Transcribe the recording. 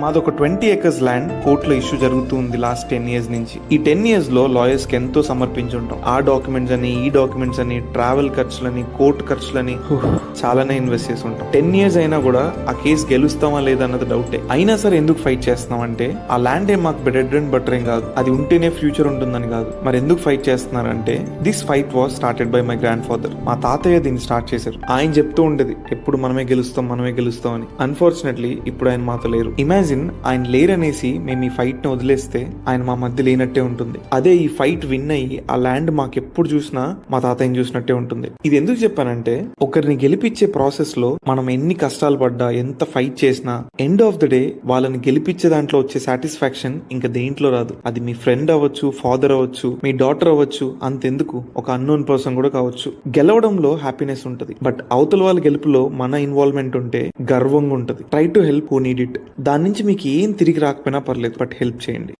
మాదొక 20 acres land కోర్టులో issue జరుగుతూ ఉంది లాస్ట్ 10 years నుంచి. ఈ 10 years లో లాయర్స్ కి ఎంతో సమర్పించుంటాం. ఆ డాక్యుమెంట్స్ అని, ఈ డాక్యుమెంట్స్ అని, ట్రావెల్ ఖర్చులని, కోర్టు ఖర్చులని చాలానే ఇన్వెస్ట్ చేసి ఉంటాం. 10 years అయినా కూడా ఆ కేసు గెలుస్తామా లేదా అన్నది డౌటే. అయినా సరే ఎందుకు ఫైట్ చేస్తున్నాం అంటే ఆ ల్యాండ్ ఏం మాకు బ్రెడ్ అండ్ బటర్ ఏం కాదు, అది ఉంటేనే ఫ్యూచర్ ఉంటుందని కాదు. మరి ఎందుకు ఫైట్ చేస్తున్నారంటే this fight was started by my grand father. మా తాతయ్య దీన్ని స్టార్ట్ చేశారు. ఆయన చెప్తూ ఉండేది ఎప్పుడు మనమే గెలుస్తాం అని. అన్ఫార్చునేట్లీ ఇప్పుడు ఆయన మాతో లేరు. ఆయన లేరనేసి మేము ఈ ఫైట్ ని వదిలేస్తే ఆయన మా మధ్య లేనట్టే ఉంటుంది. అదే ఈ ఫైట్ విన్ అయ్యి ఆ ల్యాండ్ మాకు ఎప్పుడు చూసినా మా తాతయ్యని చూసినట్టే ఉంటుంది. ఇది ఎందుకు చెప్పానంటే ఒకరిని గెలిపించే ప్రాసెస్ లో మనం ఎన్ని కష్టాలు పడ్డా, ఎంత ఫైట్ చేసినా ఎండ్ ఆఫ్ ద డే వాళ్ళని గెలిపించే దాంట్లో వచ్చే సాటిస్ఫాక్షన్ ఇంకా దేంట్లో రాదు. అది మీ ఫ్రెండ్ అవ్వచ్చు, ఫాదర్ అవ్వచ్చు, మీ డాటర్ అవ్వచ్చు, అంతెందుకు ఒక అన్నోన్ పర్సన్ కూడా కావచ్చు. గెలవడంలో హ్యాపీనెస్ ఉంటుంది, బట్ అవతల వాళ్ళ గెలుపులో మన ఇన్వాల్వ్మెంట్ ఉంటే గర్వంగా ఉంటుంది. Try to help who need it. దాని నుంచి మీకు ఏం తిరిగి రాకపోయినా పర్లేదు, బట్ హెల్ప్ చేయండి.